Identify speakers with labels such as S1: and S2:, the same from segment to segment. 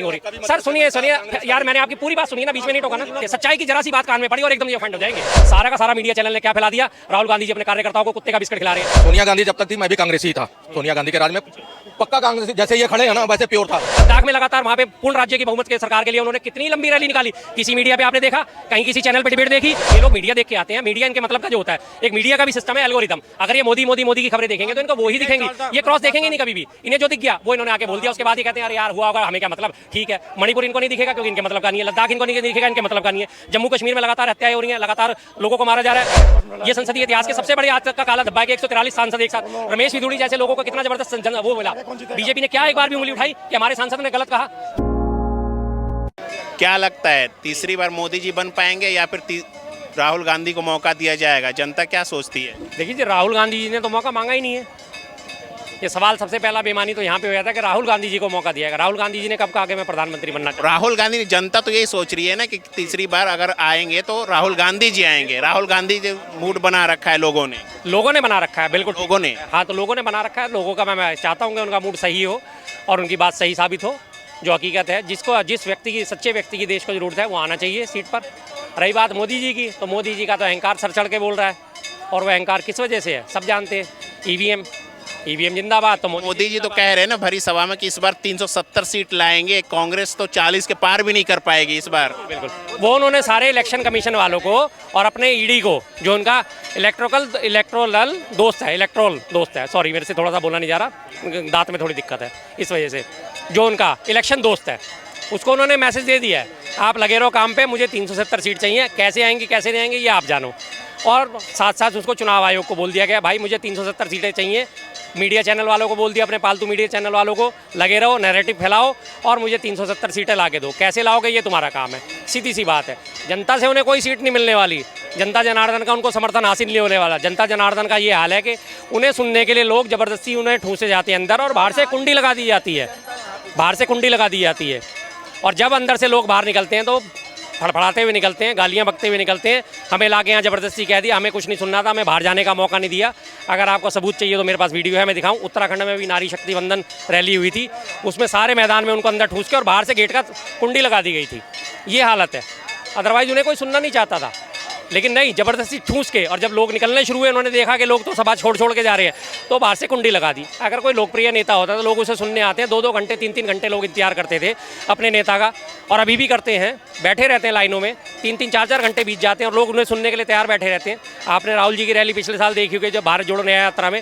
S1: हो रही। सर सुनिए सुनिए यार, मैंने आपकी पूरी बात सुनी ना, बीच में नहीं टोका ना। सच्चाई की जरा सी बात कान में पड़ी और एकदम ये ऑफेंड हो जाएंगे। सारा का सारा मीडिया चैनल ने क्या फैला दिया, राहुल गांधी जी अपने कार्यकर्ताओं को कुत्ते का बिस्किट खिला रहे हैं।
S2: सोनिया गांधी जब तक थी मैं भी कांग्रेसी ही था। सोनिया गांधी के राज में पक्का कांग्रेसी, जैसे ये खड़े हैं ना वैसे प्योर था।
S1: लद्दाख में लगातार वहां पे पूर्ण राज्य की बहुमत के सरकार के लिए उन्होंने कितनी लंबी रैली निकाली। किसी मीडिया पे आपने देखा, कहीं किसी चैनल पे डिबेट देखी? ये लोग मीडिया देख के आते हैं। मीडिया इनके मतलब का जो होता है, एक मीडिया का भी सिस्टम है, एल्गोरिथम। अगर ये मोदी मोदी मोदी की खबरें देखेंगे तो इनको वो ही दिखेंगी, ये क्रॉस देखेंगे नहीं कभी भी। इन्हें जो दिख गया वो इन्होंने आके बोल दिया। उसके बाद ये कहते हैं अरे यार हुआ होगा, हमें क्या मतलब, ठीक है। मणिपुर इनको नहीं दिखेगा क्योंकि इनके मतलब का नहीं है। लद्दाख इनको नहीं दिखेगा, इनके मतलब का नहीं है। जम्मू कश्मीर में लगातार हत्याएं हो रही हैं, लगातार लोगों को मारा जा रहा है। ये संसदीय इतिहास के सबसे बड़े आज तक का काला धब्बा है कि 143 सांसद एक साथ। रमेश विधुड़ी जैसे लोगों को कितना जबरदस्त वो मिला। बीजेपी ने क्या एक बार भी उंगली उठाई कि हमारे सांसद ने गलत कहा?
S3: क्या लगता है तीसरी बार मोदी जी बन पाएंगे या फिर राहुल गांधी को मौका दिया जाएगा? जनता क्या सोचती है?
S1: देखिए जी, राहुल गांधी जी ने तो मौका मांगा ही नहीं है। ये सवाल सबसे पहला बेईमानी तो यहाँ पे हो जाता है कि राहुल गांधी जी को मौका दिया गया। राहुल गांधी जी ने कब कहा कि मैं प्रधानमंत्री बनना चाहता हूं?
S3: राहुल गांधी, जनता तो यही सोच रही है ना कि तीसरी बार अगर आएंगे तो राहुल गांधी जी आएंगे। राहुल गांधी जी मूड बना रखा है लोगों ने
S1: बना रखा है, बिल्कुल
S3: लोगों ने।
S1: हाँ, तो लोगों ने बना रखा है। लोगों का मैं चाहता हूँ कि उनका मूड सही हो और उनकी बात सही साबित हो। जो हकीकत है, जिस व्यक्ति की, सच्चे व्यक्ति की देश को जरूरत है वो आना चाहिए सीट पर। रही बात मोदी जी की, तो मोदी जी का तो अहंकार सर चढ़ के बोल रहा है। और वह अहंकार किस वजह से है सब जानते हैं। ईवीएम जिंदाबाद। तो
S3: मोदी जी तो कह रहे हैं ना भरी सभा में कि इस बार 370 सीट लाएंगे, कांग्रेस तो 40 के पार भी नहीं कर पाएगी इस बार।
S1: बिल्कुल, वो उन्होंने सारे इलेक्शन कमीशन वालों को और अपने ईडी को, जो उनका इलेक्ट्रोल दोस्त है, सॉरी मेरे से थोड़ा सा बोलना नहीं जा रहा, दांत में थोड़ी दिक्कत है इस वजह से, जो उनका इलेक्शन दोस्त है, उसको उन्होंने मैसेज दे दिया है आप लगे रहो काम पे, मुझे 370 सीट चाहिए। कैसे आएंगी कैसे नहीं आएंगे ये आप जानो। और साथ साथ उसको चुनाव आयोग को बोल दिया गया भाई मुझे 370 सीटें चाहिए। मीडिया चैनल वालों को बोल दिया, अपने पालतू मीडिया चैनल वालों को, लगे रहो, नैरेटिव फैलाओ और मुझे 370 सीटें ला के दो। कैसे लाओगे ये तुम्हारा काम है, सीधी सी बात है। जनता से उन्हें कोई सीट नहीं मिलने वाली। जनता जनार्दन का उनको समर्थन हासिल नहीं होने वाला। जनता जनार्दन का ये हाल है कि उन्हें सुनने के लिए लोग ज़बरदस्ती उन्हें ठूंसे जाते हैं अंदर और बाहर से कुंडी लगा दी जाती है। और जब अंदर से लोग बाहर निकलते हैं तो फड़फड़ाते हुए निकलते हैं, गालियां बकते हुए निकलते हैं। हमें लाके यहाँ ज़बरदस्ती कह दिया, हमें कुछ नहीं सुनना था, हमें बाहर जाने का मौका नहीं दिया। अगर आपको सबूत चाहिए तो मेरे पास वीडियो है, मैं दिखाऊं। उत्तराखंड में भी नारी शक्ति वंदन रैली हुई थी, उसमें सारे मैदान में उनको अंदर ठूस के और बाहर से गेट का कुंडी लगा दी गई थी। ये हालत है। अदरवाइज़ उन्हें कोई सुनना नहीं चाहता था, लेकिन नहीं, ज़बरदस्ती ठूस के। और जब लोग निकलने शुरू हुए, उन्होंने देखा कि लोग तो सभा छोड़ के जा रहे हैं, तो बाहर से कुंडी लगा दी। अगर कोई लोकप्रिय नेता होता तो लोग उसे सुनने आते हैं। 2-2 घंटे 3-3 घंटे लोग इंतजार करते थे अपने नेता का, और अभी भी करते हैं, बैठे रहते हैं लाइनों में। 3-3 4-4 घंटे बीत जाते हैं और लोग उन्हें सुनने के लिए तैयार बैठे रहते हैं। आपने राहुल जी की रैली पिछले साल देखी होगी, जब भारत जोड़ो न्याय यात्रा में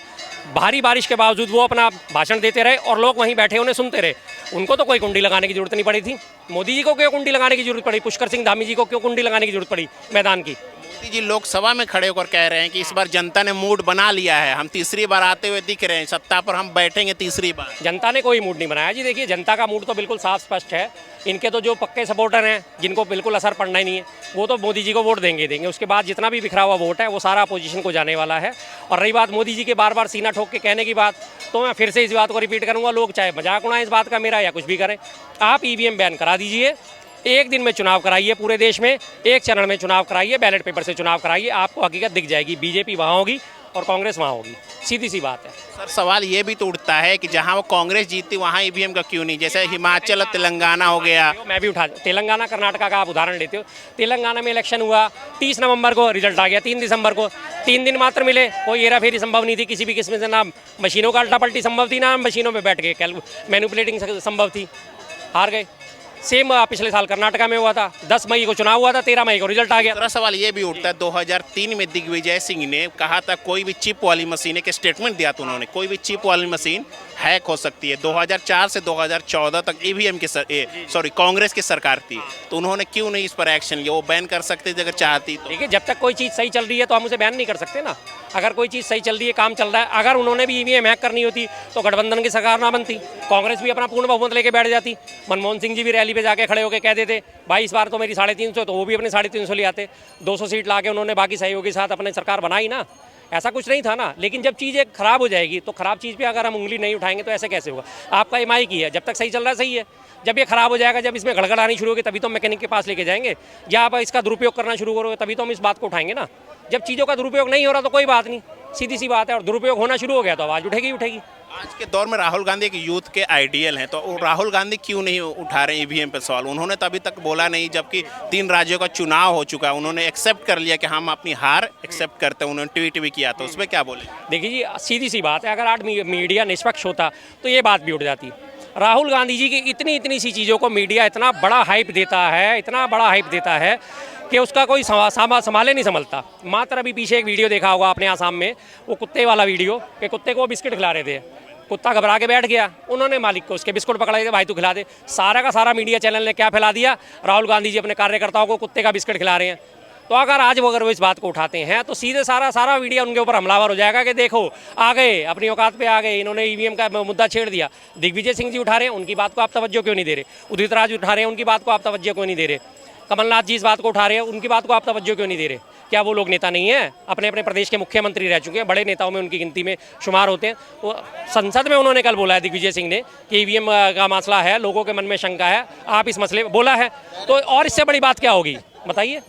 S1: भारी बारिश के बावजूद वो अपना भाषण देते रहे और लोग वहीं बैठे उन्हें सुनते रहे। उनको तो कोई कुंडी लगाने की जरूरत नहीं पड़ी थी। मोदी जी को क्यों कुंडी लगाने की जरूरत पड़ी? पुष्कर सिंह धामी जी को क्यों कुंडी लगाने की जरूरत पड़ी मैदान की?
S3: मोदी जी लोकसभा में खड़े होकर कह रहे हैं कि इस बार जनता ने मूड बना लिया है, हम तीसरी बार आते हुए दिख रहे हैं, सत्ता पर हम बैठेंगे तीसरी बार।
S1: जनता ने कोई मूड नहीं बनाया जी। देखिए, जनता का मूड तो बिल्कुल साफ स्पष्ट है। इनके तो जो पक्के सपोर्टर हैं, जिनको बिल्कुल असर पड़ना ही नहीं है, वो तो मोदी जी को वोट देंगे। उसके बाद जितना भी बिखरा हुआ वोट है वो सारा अपोजिशन को जाने वाला है। और रही बात मोदी जी के बार बार सीना ठोक के कहने की बात, तो मैं फिर से इस बात को रिपीट करूँगा, लोग चाहे मजाक उड़ाएं इस बात का मेरा या कुछ भी करें, आप ईवीएम बैन करा दीजिए। एक दिन में चुनाव कराइए पूरे देश में, एक चरण में चुनाव कराइए, बैलेट पेपर से चुनाव कराइए, आपको हकीकत दिख जाएगी। बीजेपी वहाँ होगी और कांग्रेस वहाँ होगी, सीधी सी बात है।
S3: सर सवाल ये भी तो उठता है कि जहाँ वो कांग्रेस जीतती वहाँ ईवीएम का क्यों नहीं? जैसे हिमाचल और तेलंगाना हो गया।
S1: मैं भी उठा, तेलंगाना कर्नाटका का आप उदाहरण लेते हो। तेलंगाना में इलेक्शन हुआ 30 नवंबर को, रिजल्ट आ गया 3 दिसंबर को। 3 दिन मात्र मिले, कोई हेरा फेरी संभव नहीं थी किसी भी किस्म से। ना मशीनों का उल्टा पलटी संभव थी, ना मशीनों में बैठ के मैनिपुलेटिंग संभव थी। हार गए। सेम पिछले साल कर्नाटका में हुआ था। 10 मई को चुनाव हुआ था, 13 मई को रिजल्ट आ गया।
S3: दूसरा सवाल ये भी उठता है, 2003 में दिग्विजय सिंह ने कहा था कोई भी चिप वाली मशीन, एक स्टेटमेंट दिया था उन्होंने, कोई भी चिप वाली मशीन हैक हो सकती है। 2004 से 2014 तक ईवीएम की कांग्रेस की सरकार थी, तो उन्होंने क्यों नहीं इस पर एक्शन लिया? वो बैन कर सकते थे अगर चाहती तो।
S1: देखिए, जब तक कोई चीज़ सही चल रही है तो हम उसे बैन नहीं कर सकते ना। अगर कोई चीज़ सही चल रही है, काम चल रहा है, अगर उन्होंने भी ईवीएम हैक करनी होती तो गठबंधन की सरकार ना बनती, कांग्रेस भी अपना पूर्ण बहुमत लेके बैठ जाती। मनमोहन सिंह जी भी रैली पे जाके खड़े होकर कह देते भाई इस बार तो मेरी 350, तो वो भी अपने 350 ले आते। 200 सीट ला के उन्होंने बाकी सहयोगी के साथ अपने सरकार बनाई ना। ऐसा कुछ नहीं था ना। लेकिन जब चीज़ एक खराब हो जाएगी तो खराब चीज़ पे अगर हम उंगली नहीं उठाएंगे तो ऐसे कैसे होगा? आपका एमआई की है, जब तक सही चल रहा है सही है। जब ये खराब हो जाएगा, जब इसमें गड़गड़ आनी शुरू होगी, तभी तो मैकेनिक के पास लेके जाएंगे, या आप इसका दुरुपयोग करना शुरू करोगे तभी तो हम इस बात को उठाएंगे ना। जब चीज़ों का दुरुपयोग नहीं हो रहा तो कोई बात नहीं, सीधी सी बात है। और दुरुपयोग होना शुरू हो गया तो आवाज़ उठेगी।
S3: आज के दौर में राहुल गांधी एक यूथ के आइडियल हैं, तो वो राहुल गांधी क्यों नहीं उठा रहे ईवीएम पे सवाल? उन्होंने तो अभी तक बोला नहीं, जबकि 3 राज्यों का चुनाव हो चुका है, उन्होंने एक्सेप्ट कर लिया कि हम अपनी हार एक्सेप्ट करते हैं। उन्होंने ट्वीट भी किया, तो उसमें क्या बोले?
S1: देखिए जी, सीधी सी बात है, अगर आज मीडिया निष्पक्ष होता तो ये बात भी उठ जाती। राहुल गांधी जी की इतनी सी चीज़ों को मीडिया इतना बड़ा हाइप देता है, इतना बड़ा हाइप देता है कि उसका कोई संभाले नहीं संभलता। मात्र अभी पीछे एक वीडियो देखा होगा आपने आसाम में, वो कुत्ते वाला वीडियो, कि कुत्ते को बिस्किट खिला रहे थे, कुत्ता घबरा के बैठ गया, उन्होंने मालिक को उसके बिस्कुट पकड़ाए थे, भाई तू खिला दे। सारा का सारा मीडिया चैनल ने क्या फैला दिया, राहुल गांधी जी अपने कार्यकर्ताओं को कुत्ते का बिस्किट खिला रहे हैं। तो अगर वो इस बात को उठाते हैं तो सीधे सारा मीडिया उनके ऊपर हमलावर हो जाएगा कि देखो आ गए, अपनी औकात पे आ गए, इन्होंने ईवीएम का मुद्दा छेड़ दिया। दिग्विजय सिंह जी उठा रहे हैं, उनकी बात को आप तवज्जो क्यों नहीं दे रहे? उदित राज उठा रहे हैं, उनकी बात को आप तवज्जो क्यों नहीं दे रहे? कमलनाथ जी इस बात को उठा रहे हैं, उनकी बात को आप तवज्जो क्यों नहीं दे रहे? क्या वो लोग नेता नहीं हैं? अपने अपने प्रदेश के मुख्यमंत्री रह चुके हैं, बड़े नेताओं में उनकी गिनती में शुमार होते हैं। तो संसद में उन्होंने कल बोला है, दिग्विजय सिंह ने, कि ईवीएम का मसला है, लोगों के मन में शंका है, आप इस मसले बोला है, तो और इससे बड़ी बात क्या होगी बताइए?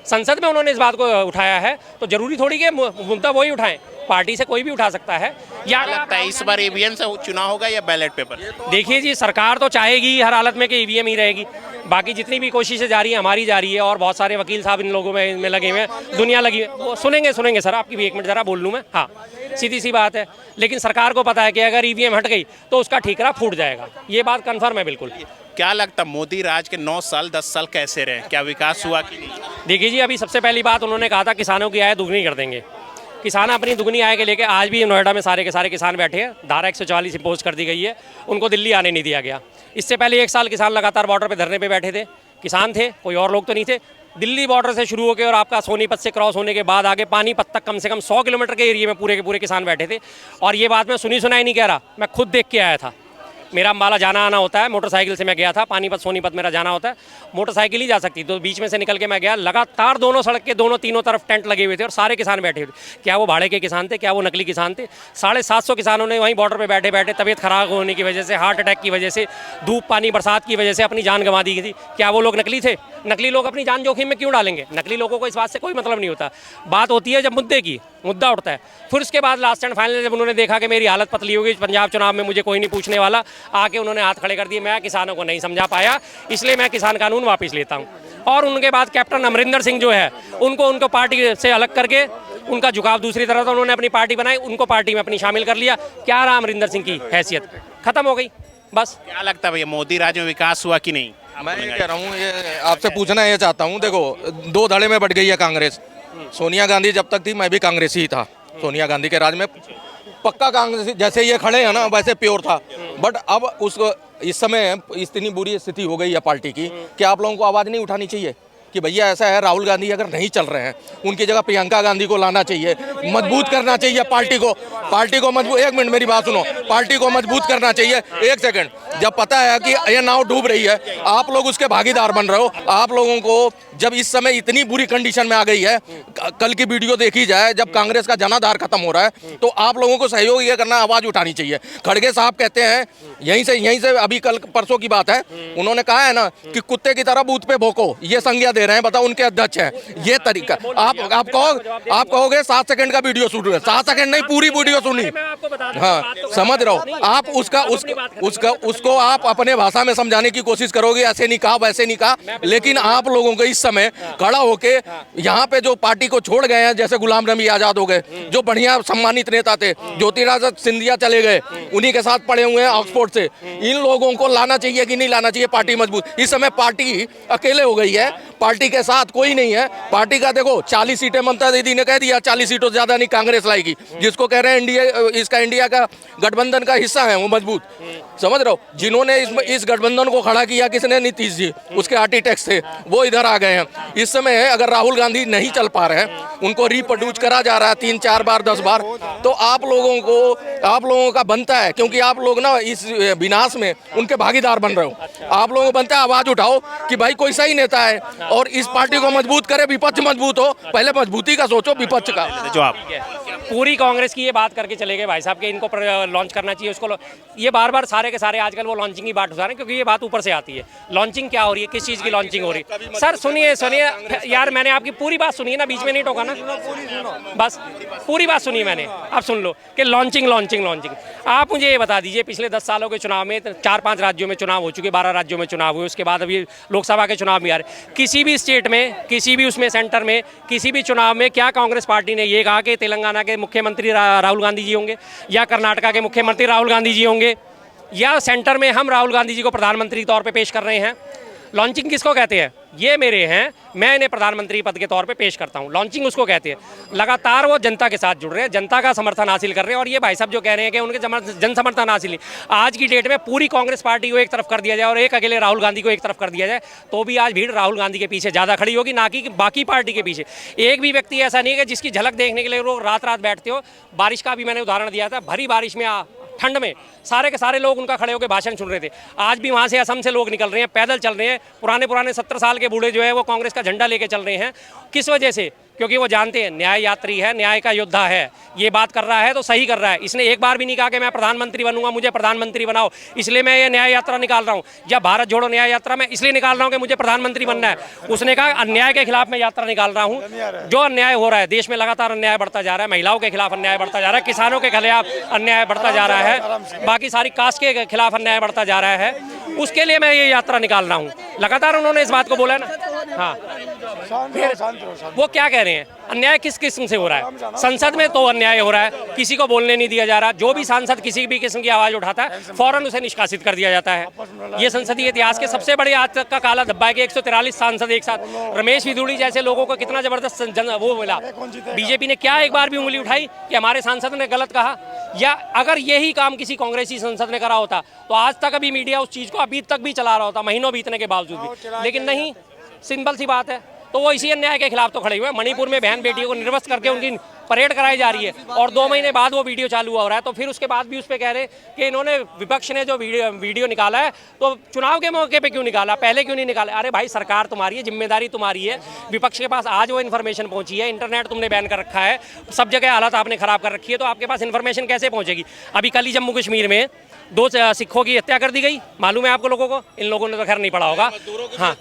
S1: संसद में उन्होंने इस बात को उठाया है, तो जरूरी थोड़ी कि मुद्दा वही उठाएं, पार्टी से कोई भी उठा सकता है। या
S3: लगता है इस बार ईवीएम से चुनाव होगा या बैलेट पेपर?
S1: देखिए जी, सरकार तो चाहेगी हर हालत में कि ईवीएम ही रहेगी। बाकी जितनी भी कोशिशें जारी है, हमारी जारी है, और बहुत सारे वकील साहब इन लोगों में इनमें लगे हुए हैं, दुनिया लगी है। वो सुनेंगे सर, आपकी भी एक मिनट ज़रा बोल लूँ मैं। हाँ, सीधी सी बात है, लेकिन सरकार को पता है कि अगर ईवीएम हट गई तो उसका ठीकरा फूट जाएगा, ये बात कन्फर्म है बिल्कुल।
S3: क्या लगता मोदी राज के 9 साल 10 साल कैसे रहे? क्या विकास हुआ कि नहीं?
S1: देखिए जी, अभी सबसे पहली बात उन्होंने कहा था किसानों की आय दुगनी कर देंगे। किसान अपनी दुगनी आय के लेके आज भी नोएडा में सारे के सारे किसान बैठे हैं। धारा 144 इम्पोज कर दी गई है, उनको दिल्ली आने नहीं दिया गया। इससे पहले 1 साल किसान लगातार बॉर्डर पे धरने पे बैठे थे। किसान थे, कोई और लोग तो नहीं थे। दिल्ली बॉर्डर से शुरू होकर और आपका सोनीपत से क्रॉस होने के बाद आगे पानीपत तक कम से कम 100 किलोमीटर के एरिया में पूरे के पूरे किसान बैठे थे। और ये बात मैं सुनी सुनाई नहीं कह रहा, मैं खुद देख के आया था। मेरा अम्बाला जाना आना होता है, मोटरसाइकिल से मैं गया था। पानीपत सोनीपत मेरा जाना होता है, मोटरसाइकिल ही जा सकती, तो बीच में से निकल के मैं गया। लगातार दोनों सड़क के तीनों तरफ टेंट लगे हुए थे और सारे किसान बैठे हुए थे। क्या वो भाड़े के किसान थे, क्या वो नकली किसान थे? 750 किसानों ने वहीं बॉर्डर पे बैठे बैठे तबीयत खराब होने की वजह से, हार्ट अटैक की वजह से, धूप पानी बरसात की वजह से अपनी जान गंवा दी थी। क्या वो लोग नकली थे? नकली लोग अपनी जान जोखिम में क्यों डालेंगे? नकली लोगों को इस बात से कोई मतलब नहीं होता। बात होती है जब मुद्दा उठता है। फिर उसके बाद लास्ट एंड फाइनल जब उन्होंने देखा कि मेरी हालत पतली होगी, पंजाब चुनाव में मुझे कोई नहीं पूछने वाला, आके उन्होंने हाथ खड़े कर दिए। मैं किसानों को नहीं समझा पाया, इसलिए मैं किसान कानून वापस लेता हूँ। और उनके बाद कैप्टन अमरिंदर सिंह जो है, उनको पार्टी से अलग करके, उनका झुकाव दूसरी तरफ था, उन्होंने अपनी पार्टी बनाई, उनको पार्टी में अपनी शामिल कर लिया। क्या रहा अमरिंदर सिंह की हैसियत? खत्म हो गई बस।
S3: क्या लगता है भैया, मोदी राज में विकास हुआ कि नहीं?
S2: मैं ये कह रहा हूँ, ये आपसे पूछना ये चाहता हूँ, देखो 2 धड़े में बट गई है कांग्रेस। सोनिया गांधी जब तक थी मैं भी कांग्रेसी ही था। सोनिया गांधी के राज में पक्का कांग्रेसी, जैसे ये खड़े हैं ना वैसे प्योर था। बट अब उसको इस समय इतनी बुरी स्थिति हो गई है पार्टी की कि आप लोगों को आवाज़ नहीं उठानी चाहिए कि भैया ऐसा है, राहुल गांधी अगर नहीं चल रहे हैं, उनकी जगह प्रियंका गांधी को लाना चाहिए, मजबूत करना चाहिए पार्टी को मजबूत। 1 मिनट मेरी बात सुनो, पार्टी को मजबूत करना चाहिए। 1 सेकंड, जब पता है कि यह नाव डूब रही है, आप लोग उसके भागीदार बन रहे हो। आप लोगों को जब इस समय इतनी बुरी कंडीशन में आ गई है, कल की वीडियो देखी जाए, जब कांग्रेस का जनाधार खत्म हो रहा है, तो आप लोगों को सहयोग ये करना, आवाज उठानी चाहिए। खड़गे साहब कहते हैं, यहीं से अभी कल परसों की बात है, उन्होंने कहा है ना कि कुत्ते की तरह बूथ पे भोंको, ये संज्ञा दे रहे हैं। बताओ, उनके अध्यक्ष हैं। ये तरीका आप कहोगे 7 सेकंड का वीडियो शूट हुआ, 7 सेकंड नहीं, पूरी वीडियो सुनी। हाँ, समझ रहा हूँ। आप उसको आप अपने भाषा में समझाने की कोशिश करोगे, ऐसे नहीं कहा वैसे नहीं कहा, लेकिन आप लोगों को इस समय खड़ा होके यहाँ पे जो पार्टी को छोड़ गए हैं, जैसे गुलाम नबी आजाद हो गए, जो बढ़िया सम्मानित नेता थे, ज्योतिरादित्य सिंधिया चले गए, उन्हीं के साथ पढ़े हुए हैं ऑक्सफोर्ड से, इन लोगों को लाना चाहिए कि नहीं लाना चाहिए पार्टी मजबूत? इस समय पार्टी अकेले हो गई है, पार्टी के साथ कोई नहीं है। पार्टी का देखो 40 सीटें ममता दीदी ने कह दिया, 40 सीटों से ज्यादा नहीं कांग्रेस लाएगी, जिसको कह रहे हैं इंडिया का गठबंधन का हिस्सा है वो मजबूत। समझ रहे हो? जिन्होंने इस गठबंधन को खड़ा किया किसने? नीतीश जी, उसके आर्किटेक्ट थे, वो इधर आ गए हैं। इस समय अगर राहुल गांधी नहीं चल पा रहे हैं, उनको रिप्रोड्यूस करा जा रहा है 3-4 बार 10 बार, तो आप लोगों का बनता है, क्योंकि आप लोग ना इस विनाश में उनके भागीदार बन रहे हो। आप लोगों को बनता है आवाज उठाओ कि भाई कोई सही नेता है और इस पार्टी को मजबूत करे, विपक्ष मजबूत हो। पहले मजबूती का सोचो, विपक्ष का।
S3: जो आप
S1: पूरी कांग्रेस की ये बात करके चले गए भाई साहब कि इनको लॉन्च करना चाहिए उसको ये बार बार सारे के सारे आजकल वो लॉन्चिंग की बात उठा रहे हैं क्योंकि ये बात ऊपर से आती है। लॉन्चिंग क्या हो रही है, किस चीज़ की लॉन्चिंग हो रही है? सर सुनिए सुनिए यार, मैंने आपकी पूरी बात सुनी है ना, बीच में नहीं टोका ना, बस पूरी बात सुनी मैंने, अब सुन लो कि लॉन्चिंग लॉन्चिंग लॉन्चिंग। आप मुझे ये बता दीजिए पिछले 10 सालों के चुनाव में 4-5 राज्यों में चुनाव हो चुके, 12 राज्यों में चुनाव हुए, उसके बाद अभी लोकसभा के चुनाव भी आ रहे। किसी भी स्टेट में, किसी भी उसमें सेंटर में, किसी भी चुनाव में क्या कांग्रेस पार्टी ने ये कहा कि तेलंगाना के मुख्यमंत्री राहुल गांधी जी होंगे, या कर्नाटका के मुख्यमंत्री राहुल गांधी जी होंगे, या सेंटर में हम राहुल गांधी जी को प्रधानमंत्री के तौर पे पेश कर रहे हैं? लॉन्चिंग किसको कहते हैं? ये मेरे हैं, मैं इन्हें प्रधानमंत्री पद के तौर पे पेश करता हूँ, लॉन्चिंग उसको कहते हैं। लगातार वो जनता के साथ जुड़ रहे हैं, जनता का समर्थन हासिल कर रहे हैं। और ये भाई साहब जो कह रहे हैं कि उनके जन समर्थन हासिल नहीं, आज की डेट में पूरी कांग्रेस पार्टी को एक तरफ कर दिया जाए और एक अकेले राहुल गांधी को एक तरफ कर दिया जाए तो भी आज भीड़ राहुल गांधी के पीछे ज़्यादा खड़ी होगी, ना कि बाकी पार्टी के पीछे। एक भी व्यक्ति ऐसा नहीं है कि जिसकी झलक देखने के लिए लोग रात रात बैठते हो। बारिश का भी मैंने उदाहरण दिया था, भरी बारिश में ठंड में सारे के सारे लोग उनका खड़े होकर भाषण सुन रहे थे। आज भी वहाँ से असम से लोग निकल रहे हैं, पैदल चल रहे हैं, पुराने 70 साल के बूढ़े जो है वो कांग्रेस का झंडा लेके चल रहे हैं। किस वजह से? क्योंकि वो जानते हैं न्याय यात्री है, न्याय का योद्धा है, ये बात कर रहा है तो सही कर रहा है। इसने एक बार भी नहीं कहा कि मैं प्रधानमंत्री बनूंगा, मुझे प्रधानमंत्री बनाओ, इसलिए मैं ये न्याय यात्रा निकाल रहा हूँ, या भारत जोड़ो न्याय यात्रा मैं इसलिए निकाल रहा हूँ कि मुझे प्रधानमंत्री बनना है। उसने कहा अन्याय के खिलाफ मैं यात्रा निकाल रहा हूँ। जो अन्याय हो रहा है देश में, लगातार अन्याय बढ़ता जा रहा है, महिलाओं के खिलाफ अन्याय बढ़ता जा रहा है, किसानों के खिलाफ अन्याय बढ़ता जा रहा है, बाकी सारी कास्ट के खिलाफ अन्याय बढ़ता जा रहा है, उसके लिए मैं ये यात्रा निकाल रहा हूँ। लगातार उन्होंने इस बात को बोला ना। हाँ, वो क्या कह रहे हैं? अन्याय किस किस्म से हो रहा है? संसद में तो अन्याय हो रहा है, किसी को बोलने नहीं दिया जा रहा। जो भी सांसद किसी भी किस्म की आवाज उठाता है फौरन उसे निष्कासित कर दिया जाता है। ये संसदीय इतिहास के सबसे बड़े आज तक का काला धब्बा है कि 143 सांसद एक साथ। रमेश विदुड़ी जैसे लोगों को कितना जबरदस्त वो मिला। बीजेपी ने क्या एक बार भी उंगली उठाई कि हमारे सांसद ने गलत कहा? या अगर यही काम किसी कांग्रेसी संसद ने करा होता तो आज तक अभी मीडिया उस चीज़ को अभी तक भी चला रहा होता, महीनों बीतने के बावजूद भी। लेकिन नहीं, सिंपल सी बात है, तो वो इसी अन्याय के खिलाफ तो खड़े हुए हैं। मणिपुर में बहन बेटियों को निर्वस्त्र करके उनकी परेड कराई जा रही है और 2 महीने बाद वो वीडियो चालू हो रहा है। तो फिर उसके बाद भी उस पर कह रहे हैं कि इन्होंने, विपक्ष ने जो वीडियो निकाला है तो चुनाव के मौके पे क्यों निकाला, पहले क्यों नहीं निकाला? अरे भाई, सरकार तुम्हारी है, जिम्मेदारी तुम्हारी है। विपक्ष के पास आज वो इन्फॉर्मेशन पहुंची है, इंटरनेट तुमने बैन कर रखा है, सब जगह हालत आपने खराब कर रखी है, तो आपके पास इन्फॉर्मेशन कैसे पहुंचेगी? अभी कल ही जम्मू कश्मीर में 2 सिखों की हत्या कर दी गई, मालूम है आपको लोगों को? इन लोगों ने तो खैर नहीं पढ़ा होगा। हाँ,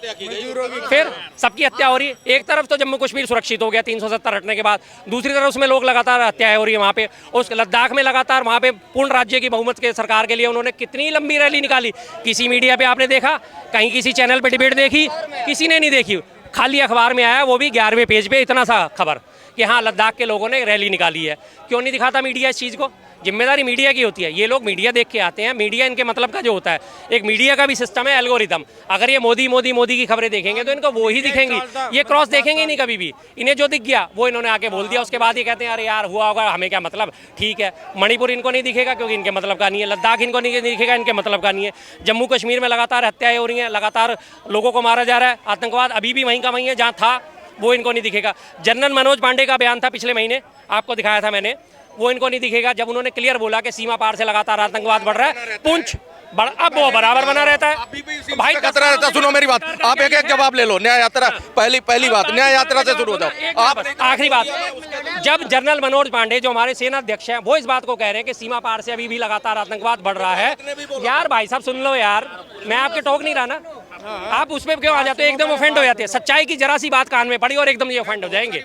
S1: फिर सबकी हत्या हो रही है। एक तरफ तो जम्मू कश्मीर सुरक्षित हो गया 370 हटने के बाद, दूसरी तरफ उसमें लोग लगातार हत्याएं हो रही है वहाँ पे। उस लद्दाख में लगातार वहाँ पे पूर्ण राज्य की बहुमत के सरकार के लिए उन्होंने कितनी लंबी रैली निकाली। किसी मीडिया पे आपने देखा? कहीं किसी चैनल पे डिबेट देखी? किसी ने नहीं देखी। खाली अखबार में आया, वो भी 11वें पेज पे इतना सा खबर कि हाँ लद्दाख के लोगों ने रैली निकाली है। क्यों नहीं दिखाता मीडिया इस चीज़ को? जिम्मेदारी मीडिया की होती है। ये लोग मीडिया देख के आते हैं, मीडिया इनके मतलब का जो होता है, एक मीडिया का भी सिस्टम है, एल्गोरिदम। अगर ये मोदी मोदी मोदी की खबरें देखेंगे तो इनको वो ही दिखेंगी, ये क्रॉस देखेंगे नहीं कभी भी। इन्हें जो दिख गया वो इन्होंने आके बोल दिया, उसके बाद ये कहते हैं अरे यार हुआ होगा, हमें क्या मतलब, ठीक है। मणिपुर इनको नहीं दिखेगा क्योंकि इनके मतलब का नहीं है, लद्दाख इनको नहीं दिखेगा, इनके मतलब का नहीं है। जम्मू कश्मीर में लगातार हत्याएं हो रही हैं, लगातार लोगों को मारा जा रहा है, आतंकवाद अभी भी वहीं का वहीं है जहाँ था, वो इनको नहीं दिखेगा। जनरल मनोज पांडे का बयान था पिछले महीने, आपको दिखाया था मैंने, वो इनको नहीं दिखेगा जब उन्होंने क्लियर बोला कि सीमा पार से लगातार आतंकवाद बढ़ रहा है। पुंछ अब वो बराबर बना रहता है। तो भाई
S2: खतरा रहता है। सुनो मेरी बात, आप एक एक जवाब ले लो। न्याय यात्रा, पहली बात न्याय यात्रा से शुरू हो जाओ। आप
S1: आखिरी बात, जब जनरल मनोज पांडे जो हमारे सेना अध्यक्ष हैं वो इस बात को कह रहे हैं कि सीमा पार से अभी भी लगातार आतंकवाद बढ़ रहा है, यार भाई साहब सुन लो यार, मैं आपके टोक नहीं रहा ना, आप उसमें क्यों आ जाते हो? एकदम ऑफेंड हो जाते हैं। सच्चाई की जरा सी बात कान में पड़ी और एकदम ये ऑफेंड हो जाएंगे।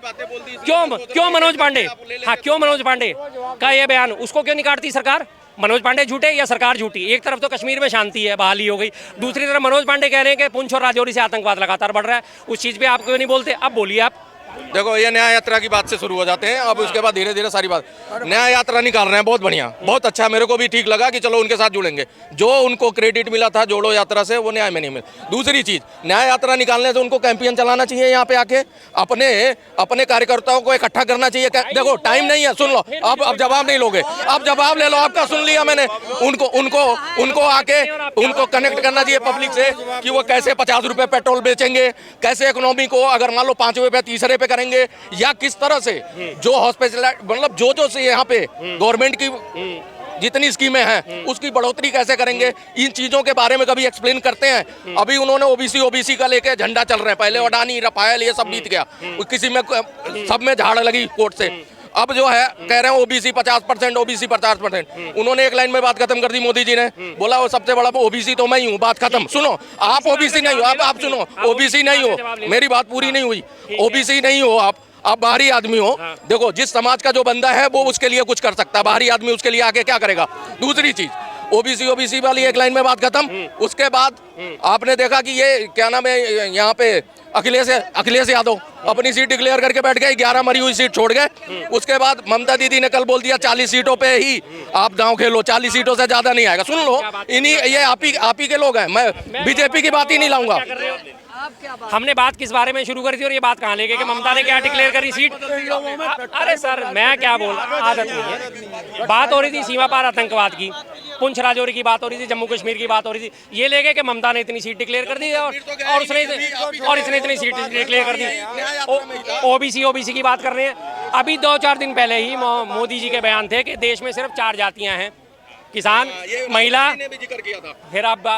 S1: क्यों मनोज पांडे, हाँ क्यों मनोज पांडे का ये बयान, उसको क्यों नहीं काटती सरकार? मनोज पांडे झूठे या सरकार झूठी? एक तरफ तो कश्मीर में शांति है, बहाली हो गई, दूसरी तरफ मनोज पांडे कह रहे हैं कि पुंछ और राजौरी से आतंकवाद लगातार बढ़ रहा है। उस चीज़ पे आप क्यों नहीं बोलते? अब बोलिए आप।
S2: देखो, ये न्याय यात्रा की बात से शुरू हो जाते हैं, अब उसके बाद धीरे धीरे सारी बात। न्याय यात्रा निकाल रहे हैं, बहुत बढ़िया, बहुत अच्छा, मेरे को भी ठीक लगा कि चलो उनके साथ जुड़ेंगे। जो उनको क्रेडिट मिला था जोड़ो यात्रा से, वो न्याय में नहीं मिला। दूसरी चीज, न्याय यात्रा निकालने से उनको कैंपेन चलाना चाहिए, यहाँ पे आके अपने कार्यकर्ताओं को इकट्ठा करना चाहिए। देखो टाइम नहीं है, सुन लो, अब जवाब नहीं लोगे, अब जवाब ले लो, आपका सुन लिया मैंने। उनको आके उनको कनेक्ट करना चाहिए पब्लिक से कि वो कैसे 50 रुपए पेट्रोल बेचेंगे, कैसे इकोनॉमी को अगर मान लो 5 रुपए तीसरे पे करेंगे, या किस तरह से जो हॉस्पिटल मतलब जो से यहाँ पे गवर्नमेंट की जितनी स्कीमें हैं उसकी बढ़ोतरी कैसे करेंगे, इन चीजों के बारे में कभी एक्सप्लेन करते हैं। अभी उन्होंने ओबीसी का लेके झंडा चल रहे हैं, पहले अडानी रफाल ये सब बीत गया, किसी में सब में झाड़ लगी कोर्ट से। अब जो है कह रहे हैं ओबीसी 50%, ओबीसी 50%। उन्होंने एक लाइन में बात खत्म कर दी मोदी जी ने, बोला वो सबसे बड़ा ओबीसी तो मैं ही हूँ, बात खत्म। सुनो, आप ओबीसी नहीं हो, आप सुनो, ओबीसी नहीं हो, मेरी बात पूरी नहीं हुई, ओबीसी नहीं हो आप बाहरी आदमी हो। देखो, जिस समाज का जो बंदा है वो उसके लिए कुछ कर सकता है, बाहरी आदमी उसके लिए आके क्या करेगा। दूसरी चीज, ओबीसी वाली एक लाइन में बात खत्म। उसके बाद आपने देखा कि ये क्या नाम है, यहाँ पे अखिलेश यादव अपनी सीट डिक्लेयर करके बैठ गए, 11 मरी हुई सीट छोड़ गए। उसके बाद ममता दीदी ने कल बोल दिया 40 सीटों पे ही आप दांव खेलो, 40 सीटों से ज्यादा नहीं आएगा। सुन लो, इन्हीं ये आप ही के लोग हैं, मैं बीजेपी की बात ही नहीं लाऊंगा।
S1: हमने बात किस बारे में शुरू करी थी और ये बात कहाँ ले गए कि ममता ने क्या डिक्लेयर करी सीट। अरे सर, मैं क्या बोल रहा, आदत नहीं है। बात हो रही थी सीमा पार आतंकवाद की, पुंछ राजौरी की बात हो रही थी, जम्मू कश्मीर की बात हो रही थी। ये ले गए कि ममता ने इतनी सीट डिक्लेयर कर दी और इसने इतनी सीट डिक्लेयर कर दी। ओबीसी की बात कर रहे हैं। अभी 2-4 दिन पहले ही मोदी जी के बयान थे कि देश में सिर्फ 4 जातियां हैं, किसान, महिला, फिर आप